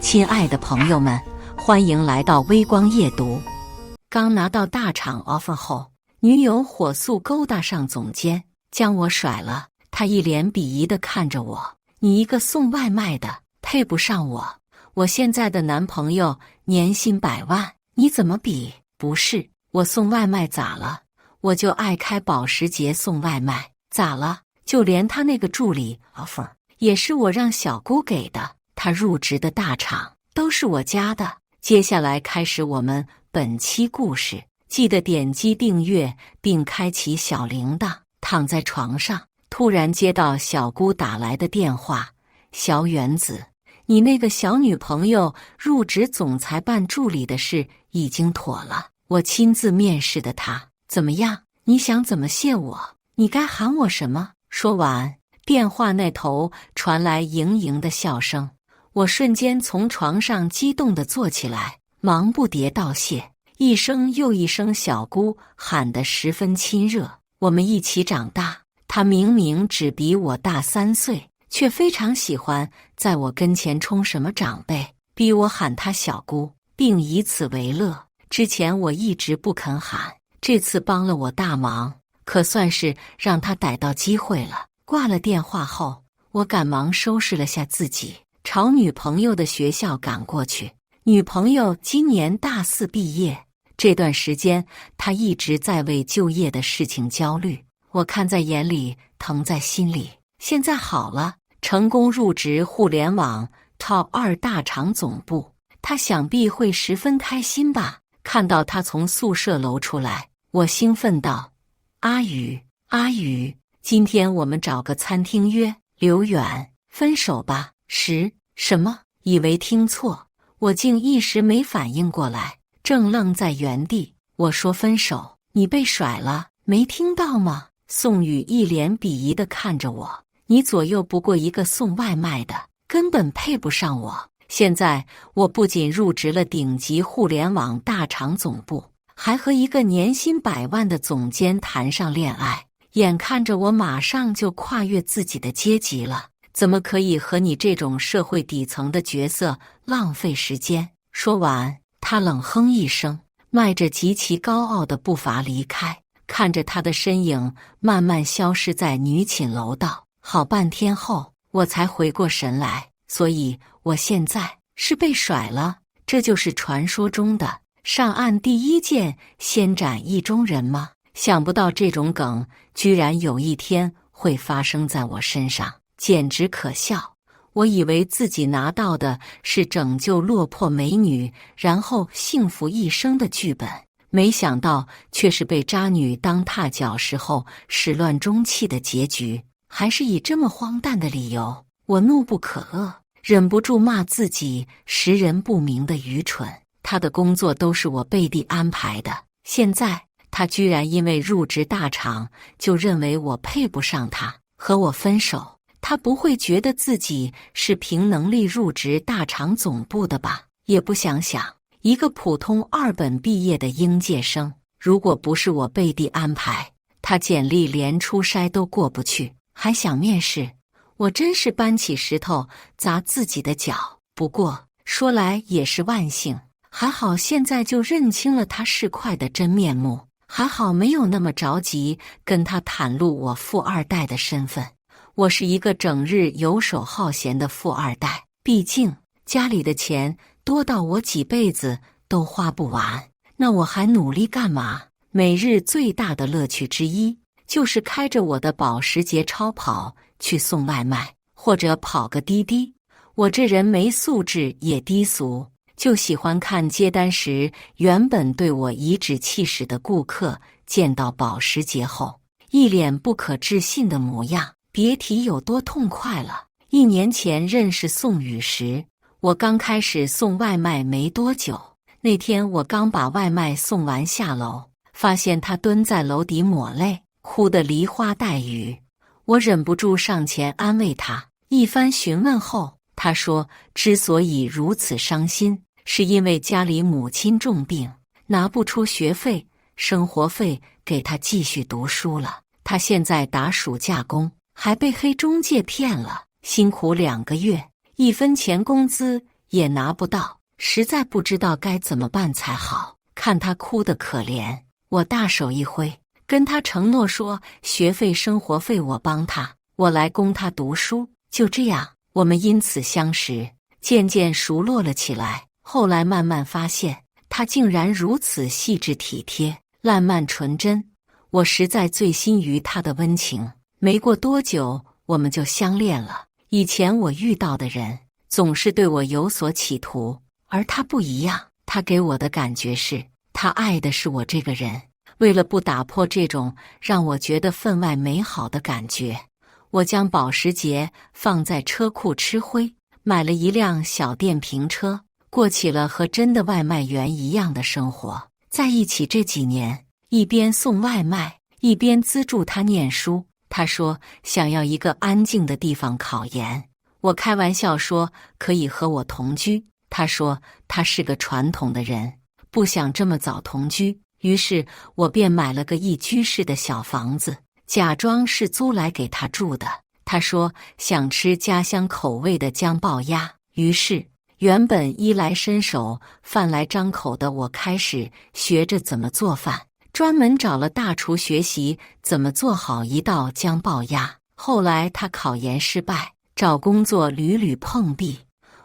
亲爱的朋友们，欢迎来到微光夜读。刚拿到大厂 offer 后，女友火速勾搭上总监，将我甩了。他一脸鄙夷地看着我：“你一个送外卖的，配不上我。我现在的男朋友年薪100万，你怎么比？不是，我送外卖咋了？我就爱开保时捷送外卖，咋了？就连他那个助理 offer 也是我让小姑给的。他入职的大厂都是我家的。”接下来开始我们本期故事，记得点击订阅并开启小铃铛。躺在床上，突然接到小姑打来的电话：“小远子，你那个小女朋友入职总裁办助理的事已经妥了，我亲自面试的她，怎么样？你想怎么谢我？你该喊我什么？”说完，电话那头传来盈盈的笑声。我瞬间从床上激动地坐起来，忙不迭道谢，一声又一声小姑喊得十分亲热。我们一起长大，她明明只比我大3岁，却非常喜欢在我跟前冲什么长辈，逼我喊她小姑，并以此为乐。之前我一直不肯喊，这次帮了我大忙，可算是让她逮到机会了。挂了电话后，我赶忙收拾了下自己，朝女朋友的学校赶过去。女朋友今年大4毕业，这段时间她一直在为就业的事情焦虑，我看在眼里，疼在心里。现在好了，成功入职互联网 Top 2大厂总部，她想必会十分开心吧。看到她从宿舍楼出来，我兴奋道：“阿宇，阿宇，今天我们找个餐厅约。”刘远，分手吧。什么？以为听错，我竟一时没反应过来，正愣在原地。我说分手，你被甩了，没听到吗？宋宇一脸鄙夷地看着我：“你左右不过一个送外卖的，根本配不上我。现在我不仅入职了顶级互联网大厂总部，还和一个年薪100万的总监谈上恋爱，眼看着我马上就跨越自己的阶级了。怎么可以和你这种社会底层的角色浪费时间？”说完，他冷哼一声，迈着极其高傲的步伐离开。看着他的身影慢慢消失在女寝楼道，好半天后，我才回过神来。所以我现在是被甩了，这就是传说中的上岸第一剑，先斩意中人吗？想不到这种梗居然有一天会发生在我身上，简直可笑。我以为自己拿到的是拯救落魄美女然后幸福一生的剧本，没想到却是被渣女当踏脚石后始乱终弃的结局，还是以这么荒诞的理由。我怒不可遏，忍不住骂自己识人不明的愚蠢。他的工作都是我背地安排的，现在他居然因为入职大厂就认为我配不上他，和我分手。他不会觉得自己是凭能力入职大厂总部的吧？也不想想，一个普通2本毕业的应届生，如果不是我背地安排，他简历连初筛都过不去，还想面试，我真是搬起石头砸自己的脚。不过说来也是万幸，还好现在就认清了他市侩的真面目，还好没有那么着急跟他袒露我富2代的身份。我是一个整日游手好闲的富2代，毕竟家里的钱多到我几辈子都花不完，那我还努力干嘛？每日最大的乐趣之一就是开着我的保时捷超跑去送外卖，或者跑个滴滴。我这人没素质也低俗，就喜欢看接单时原本对我颐指气使的顾客见到保时捷后一脸不可置信的模样，别提有多痛快了。1年前认识宋宇时，我刚开始送外卖没多久。那天我刚把外卖送完下楼，发现他蹲在楼底抹泪，哭得梨花带雨。我忍不住上前安慰他，一番询问后，他说之所以如此伤心，是因为家里母亲重病，拿不出学费、生活费给他继续读书了。他现在打暑假工，还被黑中介骗了，辛苦2个月，1分钱工资也拿不到，实在不知道该怎么办才好。看他哭得可怜，我大手一挥，跟他承诺说学费生活费我帮他，我来供他读书。就这样，我们因此相识，渐渐熟络了起来。后来慢慢发现，他竟然如此细致体贴、烂漫纯真，我实在醉心于他的温情。没过多久，我们就相恋了。以前我遇到的人总是对我有所企图，而他不一样，他给我的感觉是，他爱的是我这个人。为了不打破这种让我觉得分外美好的感觉，我将保时捷放在车库吃灰，买了一辆小电瓶车，过起了和真的外卖员一样的生活。在一起这几年，一边送外卖，一边资助他念书。他说想要一个安静的地方考研，我开玩笑说可以和我同居。他说他是个传统的人，不想这么早同居，于是我便买了个一居室的小房子，假装是租来给他住的。他说想吃家乡口味的姜爆鸭，于是原本衣来伸手饭来张口的我开始学着怎么做饭，专门找了大厨学习怎么做好一道姜爆鸭。后来他考研失败，找工作屡屡碰壁，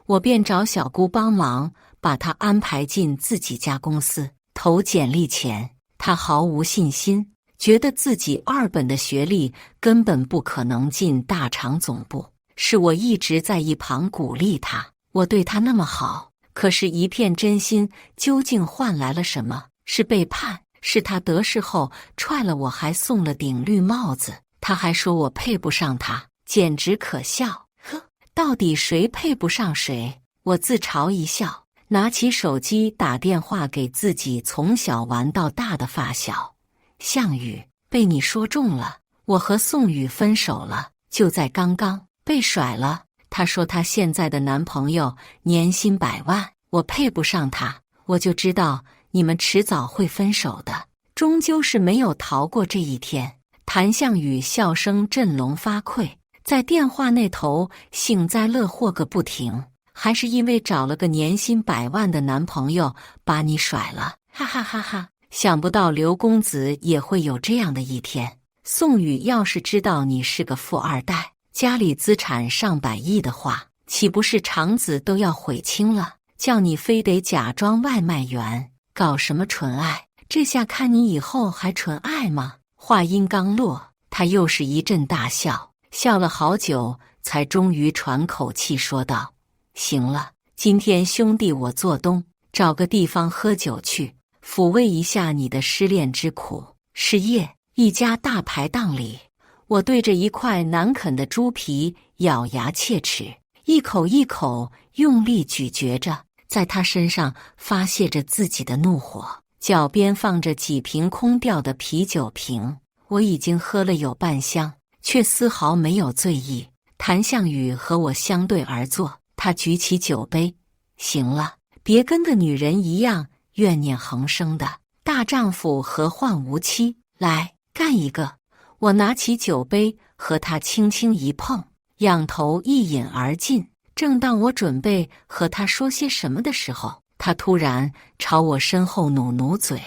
我便找小姑帮忙，把他安排进自己家公司。投简历前，他毫无信心，觉得自己2本的学历根本不可能进大厂总部。是我一直在一旁鼓励他，我对他那么好，可是一片真心究竟换来了什么？是背叛，是他得势后踹了我，还送了顶绿帽子。他还说我配不上他，简直可笑。呵，到底谁配不上谁？我自嘲一笑，拿起手机打电话给自己从小玩到大的发小项羽，被你说中了，我和宋宇分手了，就在刚刚被甩了。她说她现在的男朋友年薪100万，我配不上他，我就知道你们迟早会分手的，终究是没有逃过这一天。谭项羽笑声振聋发聩，在电话那头幸灾乐祸个不停，还是因为找了个年薪100万的男朋友把你甩了，哈哈哈哈！想不到刘公子也会有这样的一天。宋宇要是知道你是个富二代，家里资产上百亿的话，岂不是肠子都要悔青了？叫你非得假装外卖员，搞什么纯爱？这下看你以后还纯爱吗？话音刚落，他又是一阵大笑，笑了好久，才终于喘口气说道：行了，今天兄弟我做东，找个地方喝酒去，抚慰一下你的失恋之苦。是夜，一家大排档里，我对着一块难啃的猪皮咬牙切齿，一口一口用力咀嚼着，在他身上发泄着自己的怒火。脚边放着几瓶空掉的啤酒瓶，我已经喝了有半箱，却丝毫没有醉意。谭项羽和我相对而坐，他举起酒杯，行了，别跟个女人一样怨念横生的，大丈夫何患无妻，来干一个。我拿起酒杯和他轻轻一碰，仰头一饮而尽。正当我准备和他说些什么的时候，他突然朝我身后努努嘴，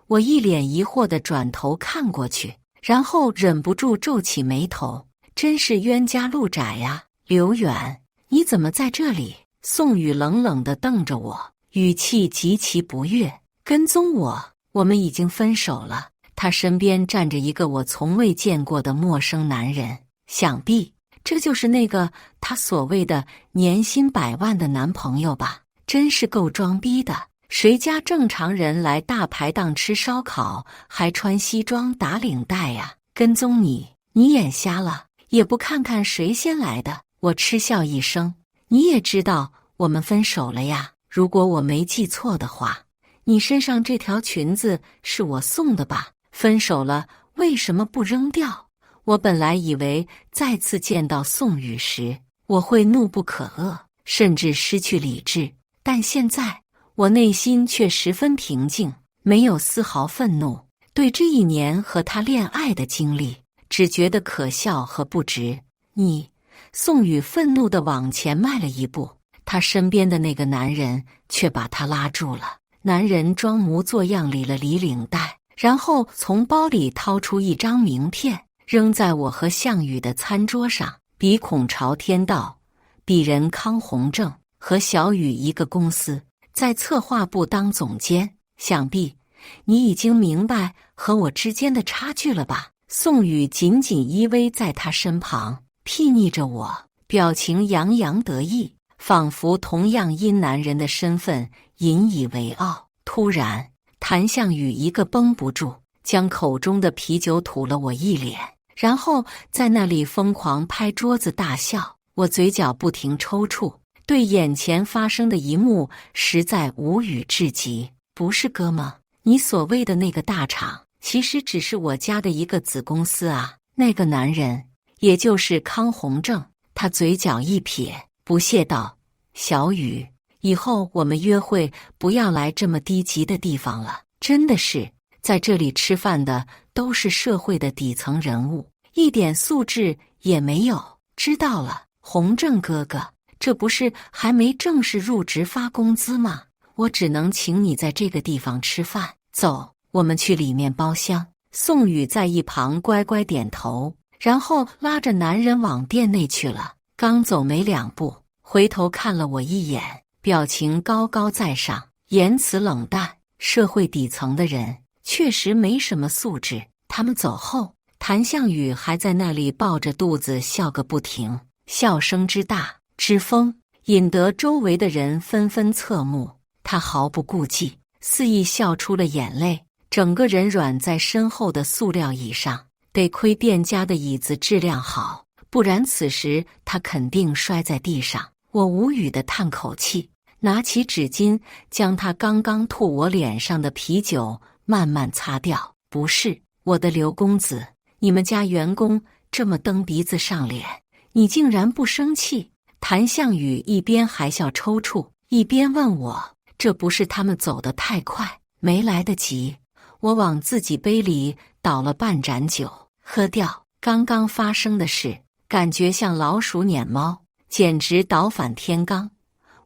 我一脸疑惑地转头看过去，然后忍不住皱起眉头，真是冤家路窄呀！刘远，你怎么在这里？宋宇冷冷地瞪着我，语气极其不悦，跟踪我？我们已经分手了。他身边站着一个我从未见过的陌生男人，想必这就是那个他所谓的年薪100万的男朋友吧。真是够装逼的，谁家正常人来大排档吃烧烤还穿西装打领带呀？跟踪你，你眼瞎了？也不看看谁先来的？我嗤笑一声，你也知道我们分手了呀？如果我没记错的话，你身上这条裙子是我送的吧？分手了为什么不扔掉？我本来以为再次见到宋宇时，我会怒不可遏，甚至失去理智。但现在我内心却十分平静，没有丝毫愤怒。对这1年和他恋爱的经历，只觉得可笑和不值。你，宋宇愤怒地往前迈了一步，他身边的那个男人却把他拉住了。男人装模作样理了理领带，然后从包里掏出一张名片，扔在我和项羽的餐桌上，鼻孔朝天道：“鄙人康弘正，和小雨一个公司，在策划部当总监，想必你已经明白和我之间的差距了吧？”宋雨紧紧依偎在他身旁，睥睨着我，表情洋洋得意，仿佛同样因男人的身份引以为傲。突然，谭项羽一个绷不住，将口中的啤酒吐了我一脸，然后在那里疯狂拍桌子大笑。我嘴角不停抽搐，对眼前发生的一幕实在无语至极。不是哥吗？你所谓的那个大厂，其实只是我家的一个子公司啊。那个男人，也就是康弘正，他嘴角一撇，不屑道：“小雨，以后我们约会不要来这么低级的地方了。真的是，在这里吃饭的都是社会的底层人物，一点素质也没有。知道了，弘正哥哥，这不是还没正式入职发工资吗？我只能请你在这个地方吃饭。走，我们去里面包厢。”宋雨在一旁乖乖点头，然后拉着男人往店内去了。刚走没2步，回头看了我一眼，表情高高在上，言辞冷淡。社会底层的人确实没什么素质。他们走后，谭项羽还在那里抱着肚子笑个不停，笑声之大之疯，引得周围的人纷纷侧目。他毫不顾忌，肆意笑出了眼泪，整个人软在身后的塑料椅上。得亏店家的椅子质量好，不然此时他肯定摔在地上。我无语地叹口气，拿起纸巾将他刚刚吐我脸上的啤酒慢慢擦掉。不是，我的刘公子，你们家员工这么蹬鼻子上脸，你竟然不生气？谭项羽一边还笑抽搐，一边问我，这不是他们走得太快，没来得及。我往自己杯里倒了半盏酒，喝掉。刚刚发生的事，感觉像老鼠撵猫，简直倒反天罡。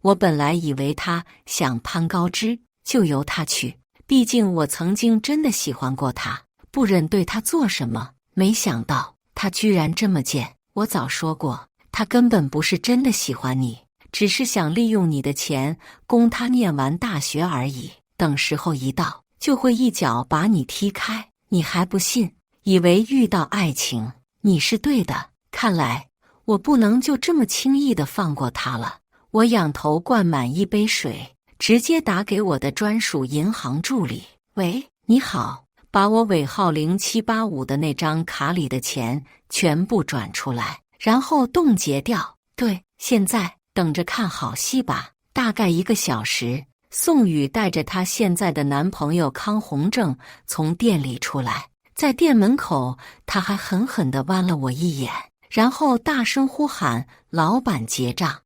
我本来以为他想攀高枝，就由他去，毕竟我曾经真的喜欢过他，不忍对他做什么。没想到他居然这么贱。我早说过，他根本不是真的喜欢你，只是想利用你的钱供他念完大学而已。等时候一到，就会一脚把你踢开。你还不信？以为遇到爱情你是对的，看来我不能就这么轻易地放过他了。我仰头灌满一杯水，直接打给我的专属银行助理。喂，你好，把我尾号0785的那张卡里的钱全部转出来，然后冻结掉。对，现在等着看好戏吧。大概1个小时，宋雨带着她现在的男朋友康弘正从店里出来。在店门口，他还狠狠地剜了我一眼，然后大声呼喊：“老板结账！”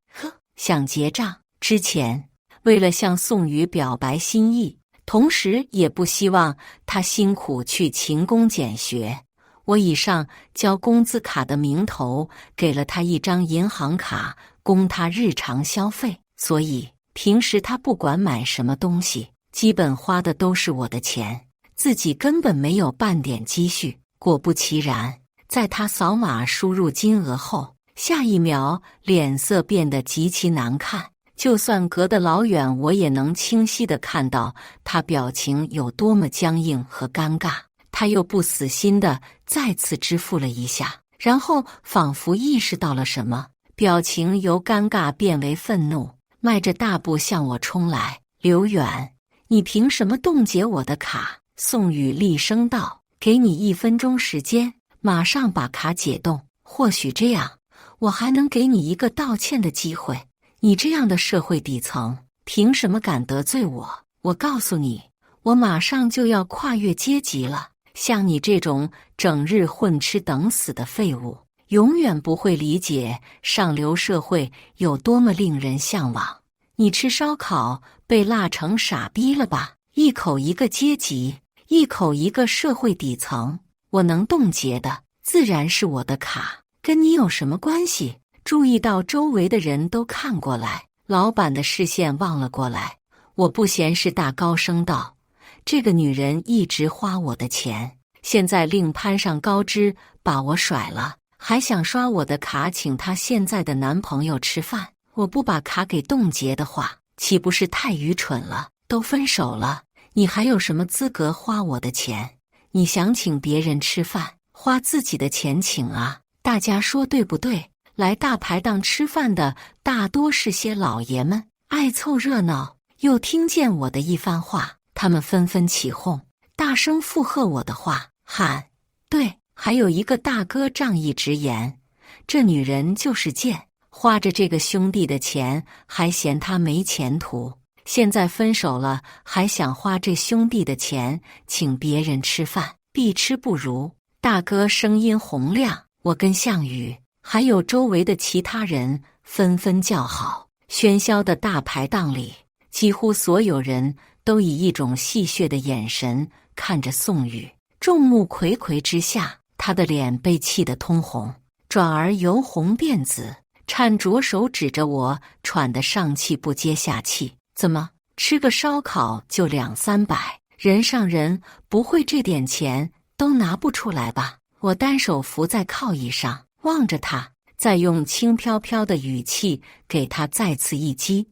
想结账之前，为了向宋雨表白心意，同时也不希望他辛苦去勤工俭学，我以上交工资卡的名头给了他一张银行卡，供他日常消费。所以平时他不管买什么东西，基本花的都是我的钱，自己根本没有半点积蓄。果不其然，在他扫码输入金额后，下一秒脸色变得极其难看，就算隔得老远，我也能清晰地看到他表情有多么僵硬和尴尬。他又不死心地再次支付了一下，然后仿佛意识到了什么，表情由尴尬变为愤怒，迈着大步向我冲来。刘远，你凭什么冻结我的卡？宋雨厉声道，给你1分钟时间，马上把卡解冻，或许这样我还能给你一个道歉的机会。你这样的社会底层，凭什么敢得罪我？我告诉你，我马上就要跨越阶级了。像你这种整日混吃等死的废物，永远不会理解上流社会有多么令人向往。你吃烧烤被辣成傻逼了吧？一口一个阶级，一口一个社会底层，我能冻结的自然是我的卡，跟你有什么关系？注意到周围的人都看过来，老板的视线望了过来，我不嫌事大，高声道：“这个女人一直花我的钱，现在另攀上高枝，把我甩了，还想刷我的卡请她现在的男朋友吃饭。我不把卡给冻结的话，岂不是太愚蠢了？都分手了，你还有什么资格花我的钱？你想请别人吃饭，花自己的钱请啊！大家说对不对？来大排档吃饭的大多是些老爷们，爱凑热闹。又听见我的一番话，他们纷纷起哄，大声附和我的话，喊对。还有一个大哥仗义直言，这女人就是贱，花着这个兄弟的钱，还嫌他没前途。现在分手了，还想花这兄弟的钱请别人吃饭，必吃不如。大哥声音洪亮，我跟项羽还有周围的其他人纷纷叫好。喧嚣的大排档里，几乎所有人都以一种戏谑的眼神看着宋宇。众目睽睽之下，他的脸被气得通红，转而由红变紫，颤着手指着我，喘得上气不接下气。怎么吃个烧烤就200-300，人上人，不会这点钱都拿不出来吧？我单手扶在靠椅上，望着他，再用轻飘飘的语气给他再次一击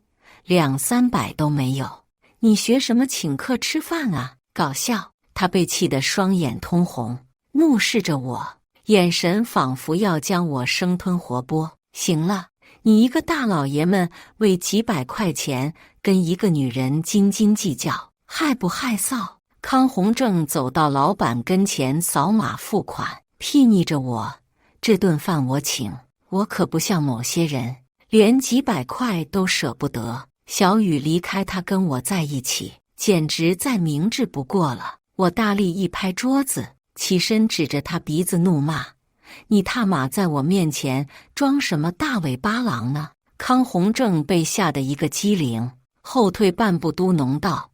：200-300都没有，你学什么请客吃饭啊？搞笑！他被气得双眼通红，怒视着我，眼神仿佛要将我生吞活剥。行了，你一个大老爷们为几百块钱跟一个女人斤斤计较，害不害臊？康宏正走到老板跟前扫码付款，睥睨着我，这顿饭我请，我可不像某些人，连几百块都舍不得。小雨离开他跟我在一起，简直再明智不过了。我大力一拍桌子，起身指着他鼻子怒骂：“你他妈在我面前装什么大尾巴狼呢？”康宏正被吓得一个机灵，后退半步，嘟哝道：“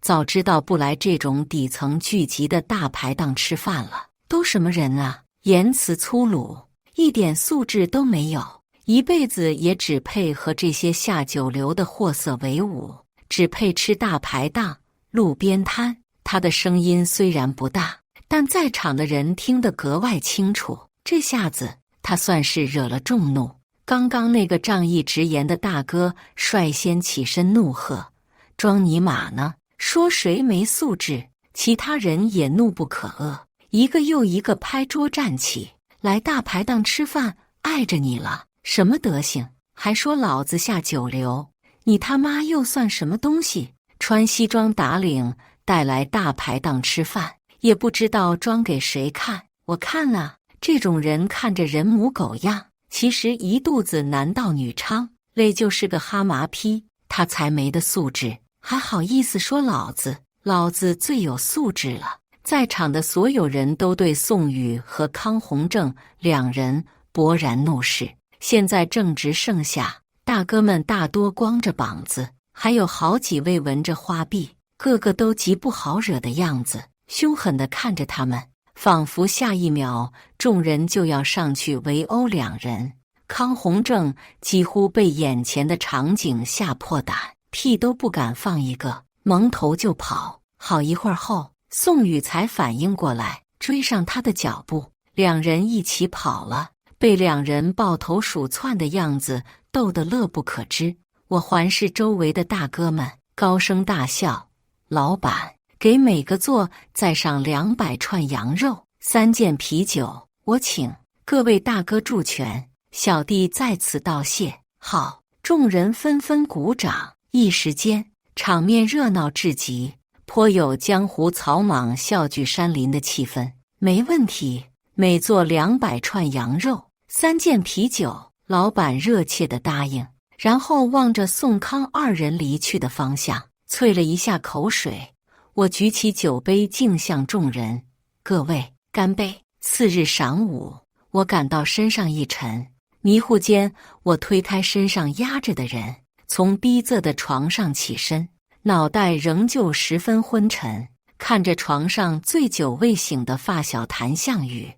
早知道不来这种底层聚集的大排档吃饭了。都什么人啊？言辞粗鲁，一点素质都没有，一辈子也只配和这些下九流的货色为伍，只配吃大排档、路边摊。”他的声音虽然不大，但在场的人听得格外清楚。这下子他算是惹了众怒。刚刚那个仗义直言的大哥率先起身怒喝：“装你妈呢？说谁没素质？”其他人也怒不可遏，一个又一个拍桌站起来：“大排档吃饭碍着你了，什么德行？还说老子下九流？你他妈又算什么东西？穿西装打领带来大排档吃饭，也不知道装给谁看。我看啊，这种人看着人模狗样，其实一肚子男盗女娼，累就是个哈麻批。他才没的素质，还好意思说老子？老子最有素质了。”在场的所有人都对宋宇和康宏正两人勃然怒视。现在正值盛夏，大哥们大多光着膀子，还有好几位纹着花臂，个个都极不好惹的样子，凶狠地看着他们，仿佛下一秒众人就要上去围殴两人。康宏正几乎被眼前的场景吓破胆，屁都不敢放一个，蒙头就跑。好一会儿后，宋宇才反应过来，追上他的脚步，两人一起跑了，被两人抱头鼠窜的样子逗得乐不可支。我环视周围的大哥们，高声大笑：“老板，给每个座再上200串羊肉，3件啤酒，我请。”各位大哥助拳，小弟在此道谢。好，众人纷纷鼓掌，一时间场面热闹至极，颇有江湖草莽笑聚山林的气氛。没问题，每座200串羊肉，3件啤酒。老板热切地答应，然后望着宋康二人离去的方向，啐了一下口水。我举起酒杯敬向众人：“各位，干杯！”次日晌午，我感到身上一沉，迷糊间，我推开身上压着的人，从逼仄的床上起身，脑袋仍旧十分昏沉，看着床上醉酒未醒的发小谭项羽，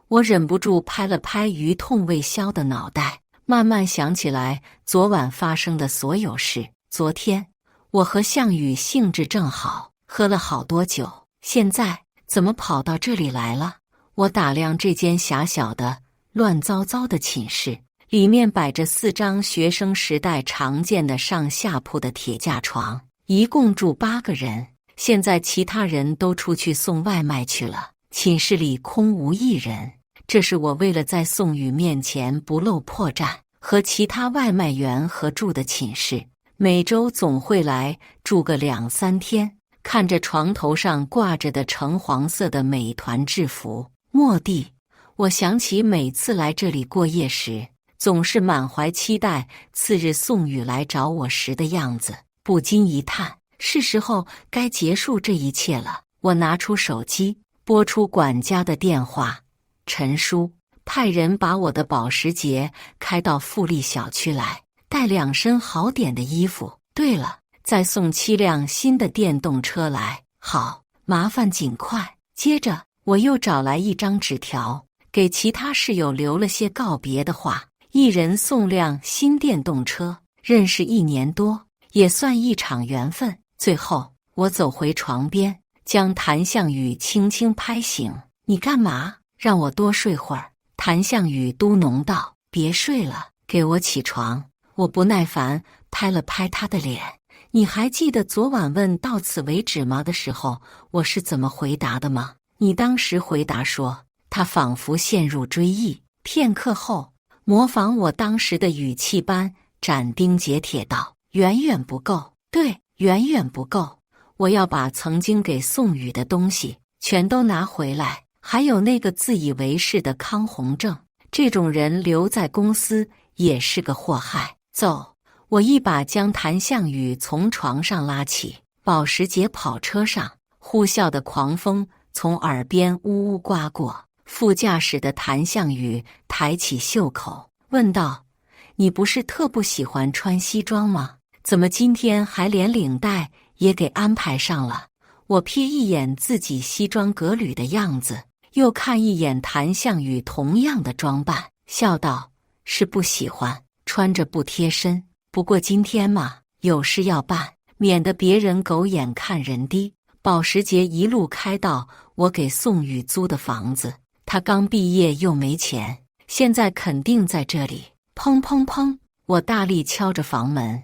我忍不住拍了拍余痛未消的脑袋，慢慢想起来昨晚发生的所有事。昨天我和项羽兴致正好，喝了好多酒，现在怎么跑到这里来了？我打量这间狭小的、乱糟糟的寝室，里面摆着4张学生时代常见的上下铺的铁架床，一共住8个人。现在其他人都出去送外卖去了，寝室里空无一人。这是我为了在宋宇面前不露破绽，和其他外卖员合住的寝室，每周总会来住个2、3天。看着床头上挂着的橙黄色的美团制服，蓦地我想起每次来这里过夜时，总是满怀期待次日宋宇来找我时的样子，不禁一叹，是时候该结束这一切了。我拿出手机，拨出管家的电话，陈叔，派人把我的保时捷开到富力小区来，带2身好点的衣服。对了，再送7辆新的电动车来。好，麻烦尽快。接着我又找来一张纸条，给其他室友留了些告别的话，一人送辆新电动车。认识1年多，也算一场缘分。最后我走回床边，将谭向宇轻轻拍醒。你干嘛？让我多睡会儿。谭向宇嘟哝道，别睡了，给我起床。我不耐烦拍了拍他的脸。你还记得昨晚问到此为止吗的时候，我是怎么回答的吗？你当时回答说，他仿佛陷入追忆，片刻后模仿我当时的语气般斩钉截铁道，远远不够。对，远远不够。我要把曾经给宋宇的东西全都拿回来，还有那个自以为是的康宏正，这种人留在公司也是个祸害。走。我一把将谭向宇从床上拉起，保时捷跑车上呼啸的狂风从耳边呜呜刮过。副驾驶的谭向宇抬起袖口问道，你不是特不喜欢穿西装吗？怎么今天还连领带也给安排上了？我瞥一眼自己西装革履的样子，又看一眼谭向宇同样的装扮，笑道，是不喜欢，穿着不贴身。不过今天嘛，有事要办，免得别人狗眼看人低。保时捷一路开到我给宋宇租的房子，他刚毕业又没钱，现在肯定在这里。砰砰砰，我大力敲着房门，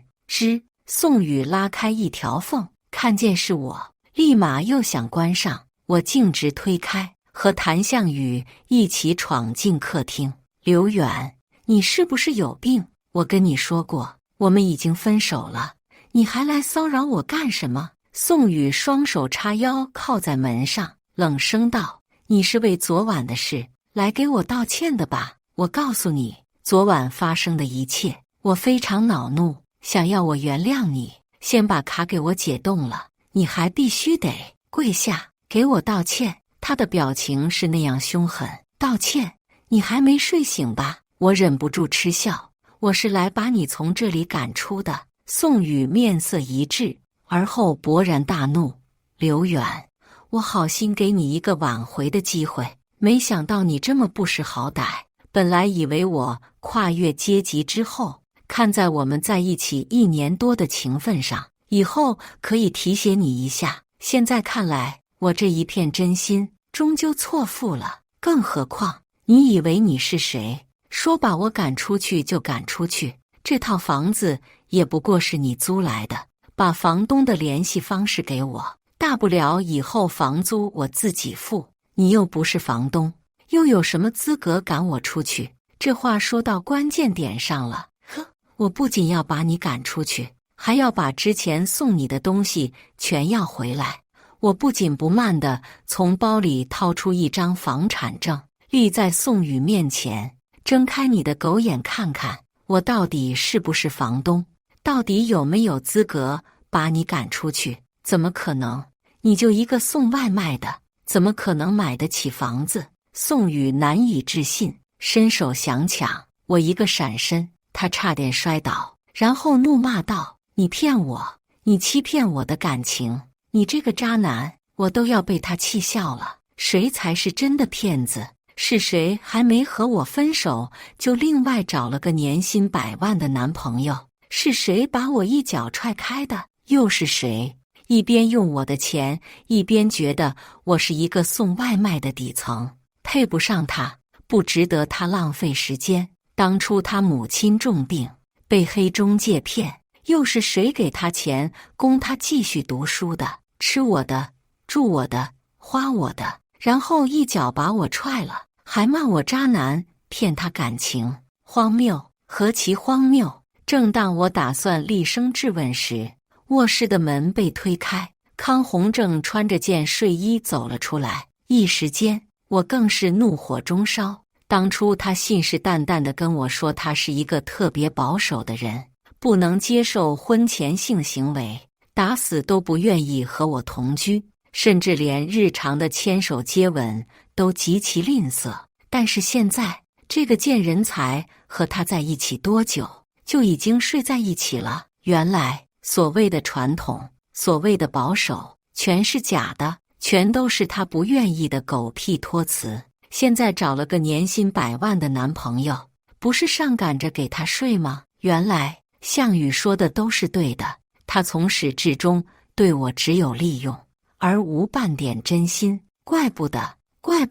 宋宇拉开一条缝，看见是我，立马又想关上，我径直推开，和谭向宇一起闯进客厅。刘远，你是不是有病？我跟你说过，我们已经分手了，你还来骚扰我干什么？宋宇双手叉腰靠在门上，冷声道，你是为昨晚的事来给我道歉的吧？我告诉你，昨晚发生的一切，我非常恼怒，想要我原谅你，先把卡给我解冻了，你还必须得跪下给我道歉。他的表情是那样凶狠。道歉？你还没睡醒吧？我忍不住嗤笑，我是来把你从这里赶出的。宋宇面色一滞，而后勃然大怒，刘远，我好心给你一个挽回的机会，没想到你这么不识好歹。本来以为我跨越阶级之后，看在我们在一起1年多的情分上，以后可以提携你一下，现在看来，我这一片真心终究错付了。更何况，你以为你是谁？说把我赶出去就赶出去，这套房子也不过是你租来的，把房东的联系方式给我，大不了以后房租我自己付，你又不是房东，又有什么资格赶我出去？这话说到关键点上了。呵，我不仅要把你赶出去，还要把之前送你的东西全要回来。我不紧不慢地从包里掏出一张房产证，立在宋宇面前，睁开你的狗眼看看，我到底是不是房东？到底有没有资格把你赶出去？怎么可能？你就一个送外卖的，怎么可能买得起房子？宋宇难以置信，伸手想抢，我一个闪身，他差点摔倒，然后怒骂道：你骗我，你欺骗我的感情，你这个渣男！我都要被他气笑了。谁才是真的骗子？是谁还没和我分手，就另外找了个年薪100万的男朋友？是谁把我一脚踹开的？又是谁一边用我的钱，一边觉得我是一个送外卖的底层，配不上他，不值得他浪费时间？当初他母亲重病，被黑中介骗，又是谁给他钱供他继续读书的？吃我的，住我的，花我的，然后一脚把我踹了，还骂我渣男，骗他感情，荒谬，何其荒谬！正当我打算厉声质问时，卧室的门被推开，康宏正穿着件睡衣走了出来。一时间，我更是怒火中烧。当初他信誓旦旦地跟我说，他是一个特别保守的人，不能接受婚前性行为，打死都不愿意和我同居，甚至连日常的牵手接吻都极其吝啬。但是现在，这个贱人才和他在一起多久，就已经睡在一起了？原来所谓的传统，所谓的保守，全是假的，全都是他不愿意的狗屁托词。现在找了个年薪100万的男朋友，不是上赶着给他睡吗？原来项羽说的都是对的，他从始至终对我只有利用，而无半点真心。怪不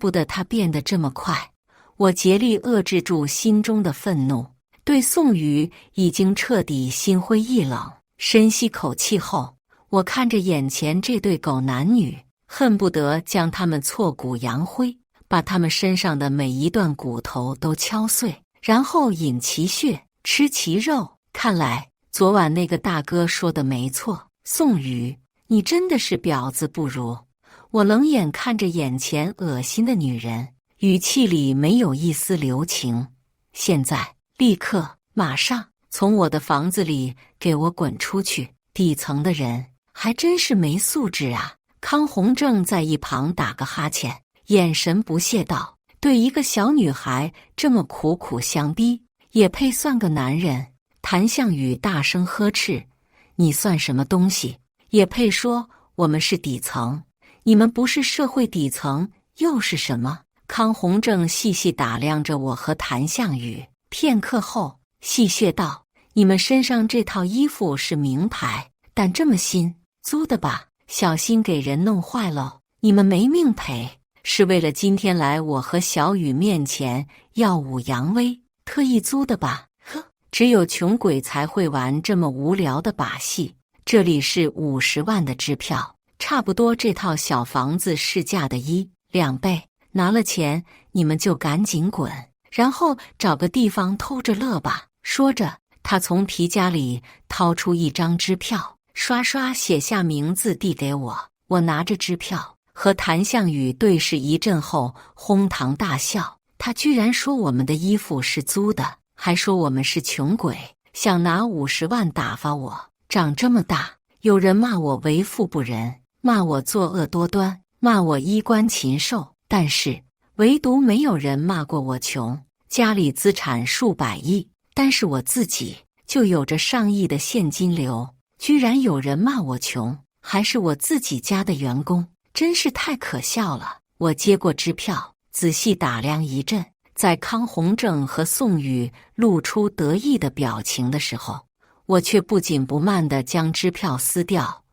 得他变得这么快。我竭力遏制住心中的愤怒，对宋宇已经彻底心灰意冷。深吸口气后，我看着眼前这对狗男女，恨不得将他们挫骨扬灰，把他们身上的每一段骨头都敲碎，然后饮其血，吃其肉。看来昨晚那个大哥说的没错，宋宇，你真的是婊子不如。我冷眼看着眼前恶心的女人，语气里没有一丝留情。现在，立刻，马上从我的房子里给我滚出去！底层的人还真是没素质啊！康宏正在一旁打个哈欠，眼神不屑道：“对一个小女孩这么苦苦相逼，也配算个男人？”谭项羽大声呵斥：“你算什么东西？也配说我们是底层？你们不是社会底层又是什么？”康宏正细细打量着我和谭项羽，片刻后戏谑道：“你们身上这套衣服是名牌，但这么新，租的吧？小心给人弄坏喽！你们没命赔，是为了今天来我和小雨面前耀武扬威，特意租的吧？呵，只有穷鬼才会玩这么无聊的把戏。这里是50万的支票，差不多这套小房子市价的1.2倍。拿了钱，你们就赶紧滚，然后找个地方偷着乐吧。”说着，他从皮夹里掏出一张支票，刷刷写下名字递给我。我拿着支票和谭项羽对视一阵后，哄堂大笑。他居然说我们的衣服是租的，还说我们是穷鬼，想拿50万打发我。长这么大，有人骂我为富不仁，骂我作恶多端，骂我衣冠禽兽，但是唯独没有人骂过我穷，家里资产数百亿，但是我自己就有着上亿的现金流，居然有人骂我穷，还是我自己家的员工，真是太可笑了。我接过支票，仔细打量一阵，在康宏正和宋宇露出得意的表情的时候，我却不紧不慢地将支票撕掉。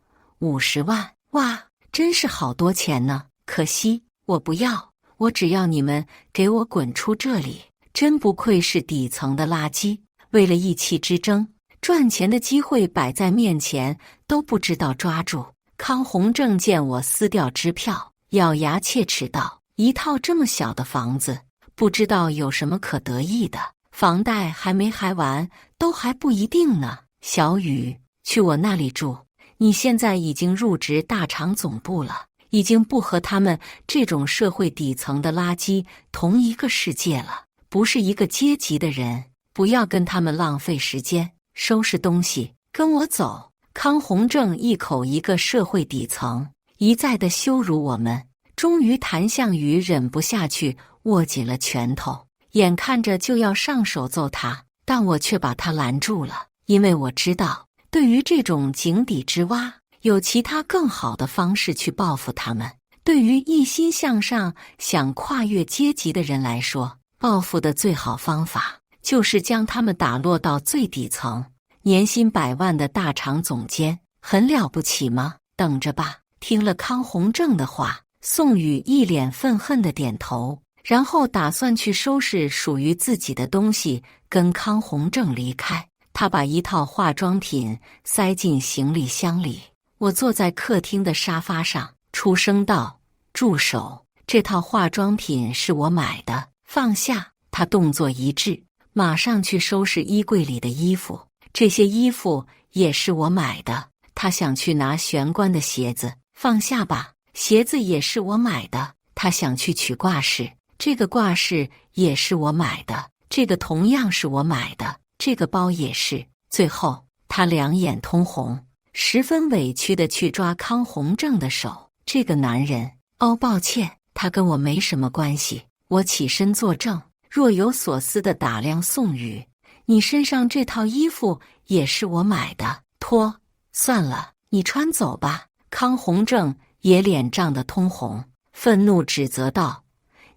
50万，哇，真是好多钱呢！可惜我不要，我只要你们给我滚出这里！真不愧是底层的垃圾，为了意气之争，赚钱的机会摆在面前都不知道抓住。康宏正见我撕掉支票，咬牙切齿道：“一套这么小的房子，不知道有什么可得意的？房贷还没还完，都还不一定呢。小雨，去我那里住，你现在已经入职大厂总部了，已经不和他们这种社会底层的垃圾同一个世界了，不是一个阶级的人，不要跟他们浪费时间，收拾东西，跟我走。”康宏正一口一个社会底层，一再的羞辱我们。终于谭项羽忍不下去，握紧了拳头，眼看着就要上手揍他，但我却把他拦住了，因为我知道，对于这种井底之蛙，有其他更好的方式去报复他们。对于一心向上、想跨越阶级的人来说，报复的最好方法就是将他们打落到最底层。年薪100万的大厂总监很了不起吗？等着吧。听了康宏正的话，宋宇一脸愤恨地点头，然后打算去收拾属于自己的东西，跟康宏正离开。他把一套化妆品塞进行李箱里。我坐在客厅的沙发上，出声道：“住手！这套化妆品是我买的，放下！”他动作一致，马上去收拾衣柜里的衣服。这些衣服也是我买的。他想去拿玄关的鞋子，放下吧。鞋子也是我买的。他想去取挂饰，这个挂饰也是我买的，这个同样是我买的，这个包也是。最后，他两眼通红，十分委屈地去抓康宏正的手。这个男人，抱歉，他跟我没什么关系。我起身作证，若有所思地打量宋宇。你身上这套衣服也是我买的，脱，算了，你穿走吧。康宏正也脸涨得通红，愤怒指责道：“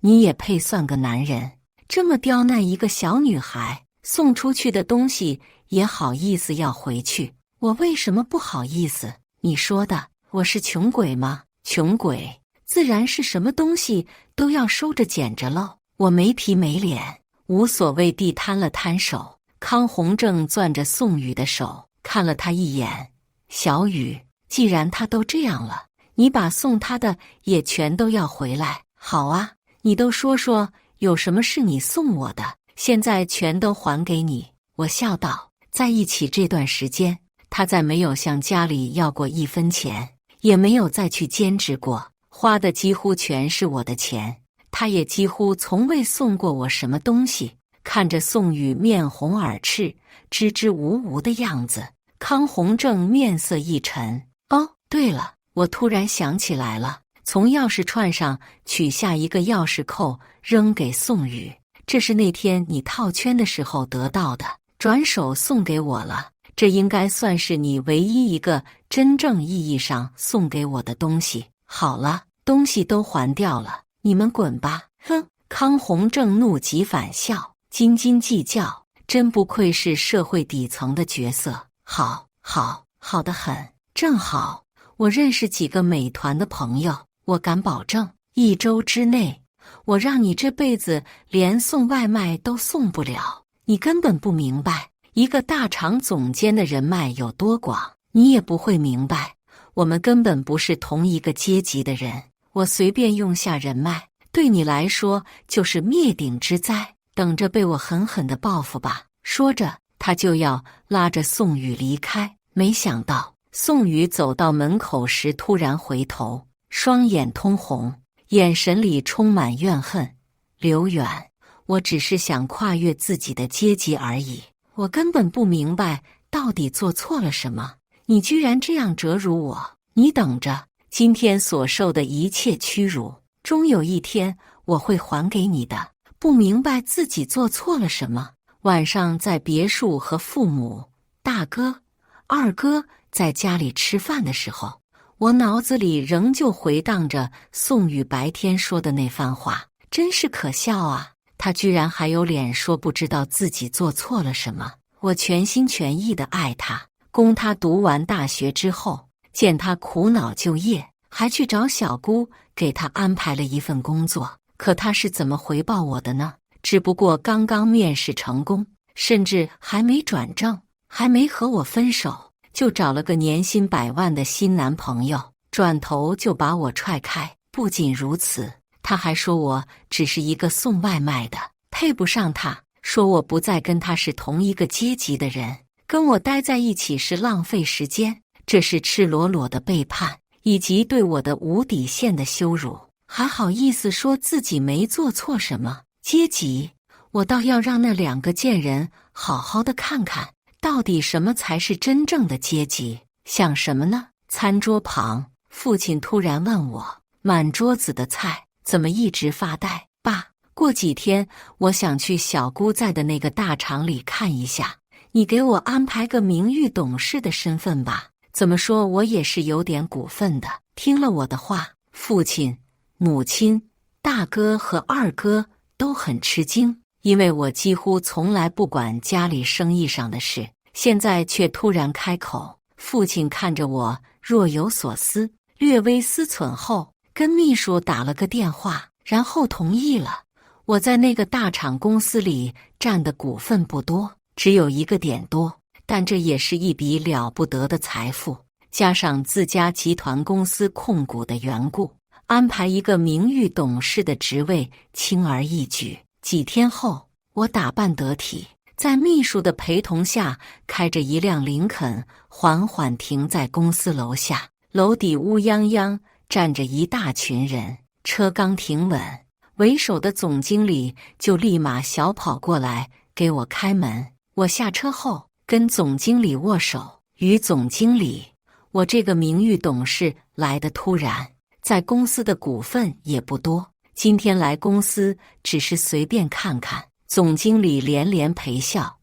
你也配算个男人？这么刁难一个小女孩，送出去的东西也好意思要回去？我为什么不好意思？你说的，我是穷鬼吗？穷鬼自然是什么东西都要收着捡着喽。”我没皮没脸，无所谓地摊了摊手。康宏正攥着宋宇的手，看了他一眼：“小宇，既然他都这样了，你把送他的也全都要回来。好啊，你都说说，有什么是你送我的？现在全都还给你。”我笑道：“在一起这段时间，他再没有向家里要过1分钱，也没有再去兼职过，花的几乎全是我的钱。他也几乎从未送过我什么东西。”看着宋宇面红耳赤、支支吾吾的样子，康宏正面色一沉。哦，对了，我突然想起来了，从钥匙串上取下一个钥匙扣，扔给宋宇。这是那天你套圈的时候得到的，转手送给我了。这应该算是你唯一一个真正意义上送给我的东西。好了，东西都还掉了，你们滚吧！哼！康宏正怒极反笑。斤斤计较，真不愧是社会底层的角色。好得很，正好我认识几个美团的朋友，我敢保证1周之内，我让你这辈子连送外卖都送不了。你根本不明白一个大厂总监的人脉有多广，你也不会明白，我们根本不是同一个阶级的人。我随便用下人脉，对你来说就是灭顶之灾。等着被我狠狠地报复吧！说着，他就要拉着宋宇离开。没想到，宋宇走到门口时突然回头，双眼通红，眼神里充满怨恨。刘远，我只是想跨越自己的阶级而已，我根本不明白到底做错了什么。你居然这样折辱我！你等着，今天所受的一切屈辱，终有一天我会还给你的。不明白自己做错了什么。晚上在别墅和父母、大哥、二哥在家里吃饭的时候，我脑子里仍旧回荡着宋宇白天说的那番话，真是可笑啊！他居然还有脸说不知道自己做错了什么。我全心全意地爱他，供他读完大学之后，见他苦恼就业，还去找小姑给他安排了一份工作。可他是怎么回报我的呢？只不过刚刚面试成功，甚至还没转正，还没和我分手，就找了个年薪100万的新男朋友，转头就把我踹开。不仅如此，他还说我只是一个送外卖的，配不上他，说我不再跟他是同一个阶级的人，跟我待在一起是浪费时间。这是赤裸裸的背叛，以及对我的无底线的羞辱。还好意思说自己没做错什么？阶级，我倒要让那2个贱人好好的看看，到底什么才是真正的阶级。想什么呢？餐桌旁，父亲突然问我，满桌子的菜，怎么一直发呆？爸，过几天我想去小姑在的那个大厂里看一下，你给我安排个名誉董事的身份吧。怎么说我也是有点股份的。听了我的话，父亲、母亲、大哥和二哥都很吃惊，因为我几乎从来不管家里生意上的事，现在却突然开口。父亲看着我，若有所思，略微思忖后，跟秘书打了个电话，然后同意了。我在那个大厂公司里占的股份不多，只有1个点多，但这也是一笔了不得的财富。加上自家集团公司控股的缘故，安排一个名誉董事的职位轻而易举。几天后，我打扮得体，在秘书的陪同下，开着一辆林肯，缓缓停在公司楼下。楼底乌泱泱站着一大群人，车刚停稳，为首的总经理就立马小跑过来给我开门。我下车后跟总经理握手，于总经理，我这个名誉董事来得突然，在公司的股份也不多，今天来公司只是随便看看。总经理连连陪笑，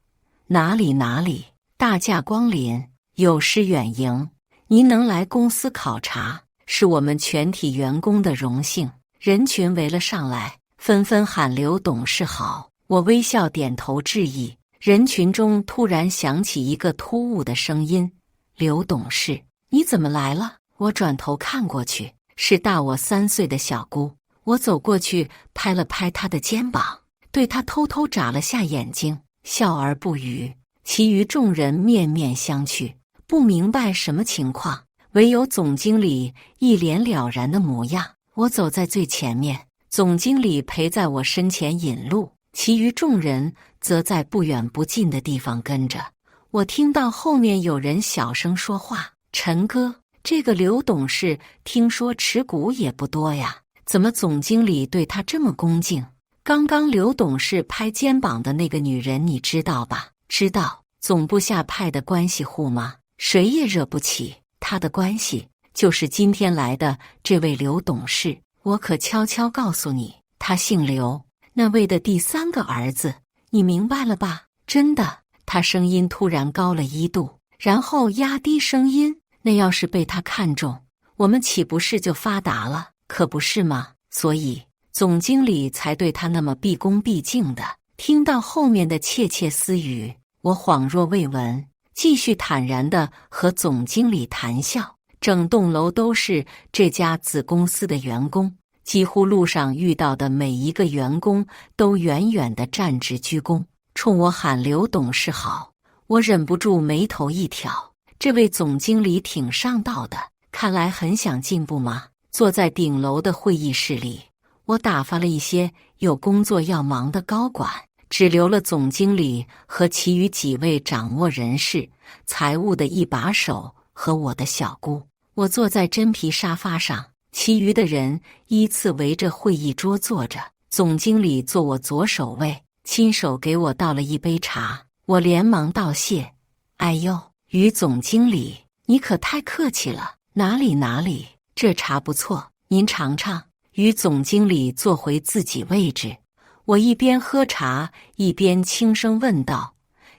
哪里，大驾光临，有失远迎。您能来公司考察，是我们全体员工的荣幸。人群围了上来，纷纷喊刘董事好。我微笑点头致意。人群中突然响起一个突兀的声音：刘董事，你怎么来了？我转头看过去，是大我3岁的小姑。我走过去拍了拍她的肩膀，对她偷偷眨了下眼睛，笑而不语。其余众人面面相觑，不明白什么情况，唯有总经理一脸了然的模样。我走在最前面，总经理陪在我身前引路，其余众人则在不远不近的地方跟着。我听到后面有人小声说话：陈哥，这个刘董事听说持股也不多呀，怎么总经理对他这么恭敬？刚刚刘董事拍肩膀的那个女人你知道吧？知道，总部下派的关系户吗？谁也惹不起，他的关系就是今天来的这位刘董事。我可悄悄告诉你，他姓刘，那位的第3个儿子，你明白了吧？真的。他声音突然高了1度，然后压低声音，那要是被他看中，我们岂不是就发达了？可不是吗？所以总经理才对他那么毕恭毕敬的。听到后面的窃窃私语，我恍若未闻，继续坦然地和总经理谈笑。整栋楼都是这家子公司的员工，几乎路上遇到的每一个员工都远远地站直鞠躬，冲我喊刘董事好。我忍不住眉头一挑，这位总经理挺上道的，看来很想进步嘛。坐在顶楼的会议室里，我打发了一些有工作要忙的高管，只留了总经理和其余几位掌握人事、财务的一把手和我的小姑。我坐在真皮沙发上，其余的人依次围着会议桌坐着。总经理坐我左手位，亲手给我倒了一杯茶，我连忙道谢。哎呦，于总经理，你可太客气了。哪里，这茶不错，您尝尝。于总经理坐回自己位置，我一边喝茶一边轻声问道：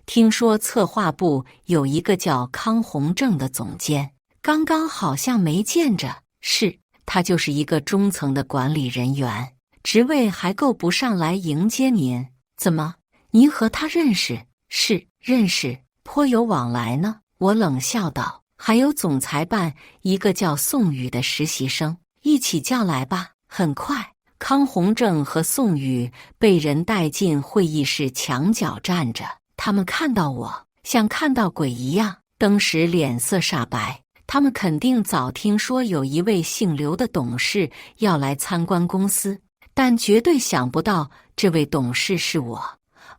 听说策划部有一个叫康宏正的总监，刚刚好像没见着。是，他就是一个中层的管理人员，职位还够不上来迎接您。怎么，您和他认识？是，认识，颇有往来呢。我冷笑道。还有总裁办一个叫宋宇的实习生，一起叫来吧。很快，康宏正和宋宇被人带进会议室，墙角站着。他们看到我，像看到鬼一样，当时脸色煞白。他们肯定早听说有一位姓刘的董事要来参观公司，但绝对想不到这位董事是我。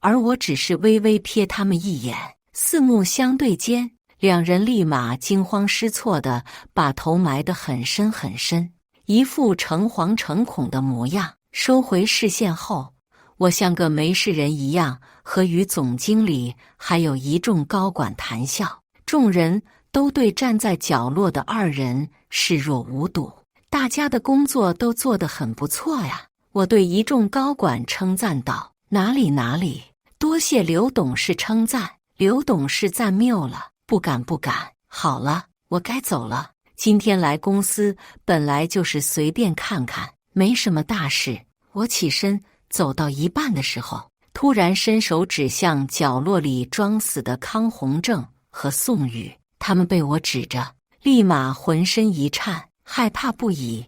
而我只是微微瞥他们一眼，四目相对间，两人立马惊慌失措地把头埋得很深很深，一副诚惶诚恐的模样。收回视线后，我像个没事人一样和与总经理还有一众高管谈笑。众人都对站在角落的二人视若无睹，大家的工作都做得很不错呀。我对一众高管称赞道：哪里，多谢刘董事称赞。刘董事赞谬了，不敢。好了，我该走了。今天来公司本来就是随便看看，没什么大事。我起身走到一半的时候，突然伸手指向角落里装死的康宏正和宋宇，他们被我指着，立马浑身一颤，害怕不已。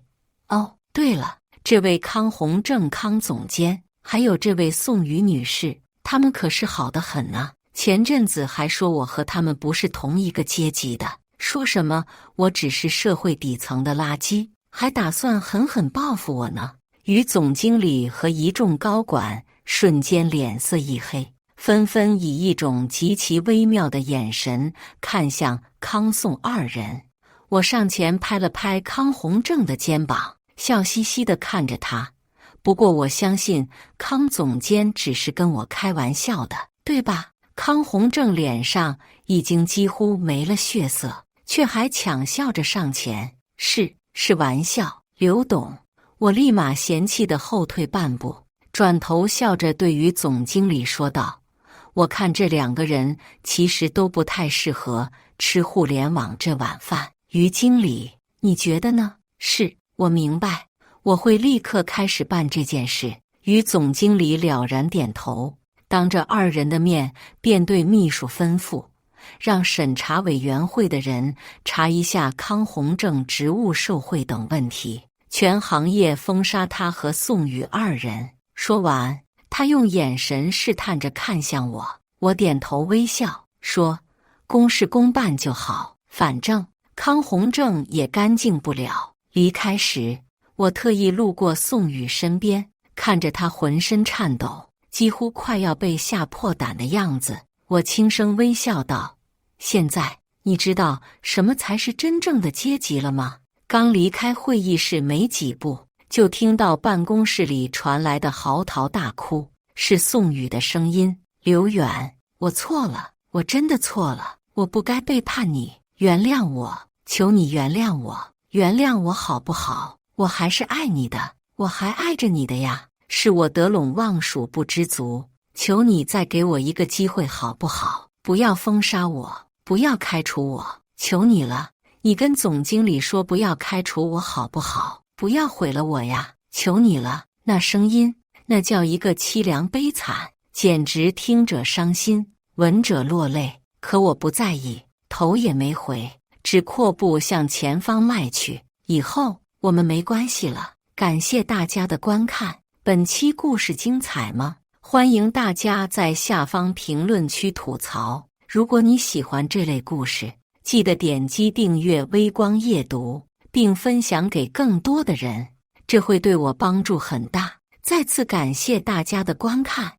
哦，对了，这位康宏正康总监，还有这位宋宇女士，他们可是好得很呢。前阵子还说我和他们不是同一个阶级的，说什么我只是社会底层的垃圾，还打算狠狠报复我呢。于总经理和一众高管瞬间脸色一黑，纷纷以一种极其微妙的眼神看向康宋二人。我上前拍了拍康宏正的肩膀，笑嘻嘻地看着他。不过我相信康总监只是跟我开玩笑的，对吧？康宏正脸上已经几乎没了血色，却还抢笑着上前：“是玩笑，刘董。”我立马嫌弃地后退半步，转头笑着对于总经理说道：“我看这两个人其实都不太适合吃互联网这碗饭。于经理，你觉得呢？”“是，我明白，我会立刻开始办这件事。”于总经理了然点头，当着二人的面便对秘书吩咐，让审查委员会的人查一下康宏正职务受贿等问题，全行业封杀他和宋宇二人。说完，他用眼神试探着看向我，我点头微笑说：“公事公办就好，反正康宏正也干净不了。”离开时，我特意路过宋宇身边，看着他浑身颤抖，几乎快要被吓破胆的样子，我轻声微笑道：“现在你知道什么才是真正的阶级了吗？”刚离开会议室没几步，就听到办公室里传来的嚎啕大哭，是宋宇的声音：“刘远，我错了，我真的错了，我不该背叛你，原谅我，求你原谅我，原谅我好不好？我还是爱你的，我还爱着你的呀，是我得陇望蜀不知足，求你再给我一个机会好不好？不要封杀我，不要开除我，求你了。你跟总经理说不要开除我好不好？不要毁了我呀，求你了。”那声音，那叫一个凄凉悲惨，简直听者伤心，闻者落泪。可我不在意，头也没回，只阔步向前方迈去。以后我们没关系了。感谢大家的观看，本期故事精彩吗？欢迎大家在下方评论区吐槽。如果你喜欢这类故事，记得点击订阅微光夜读，并分享给更多的人，这会对我帮助很大。再次感谢大家的观看。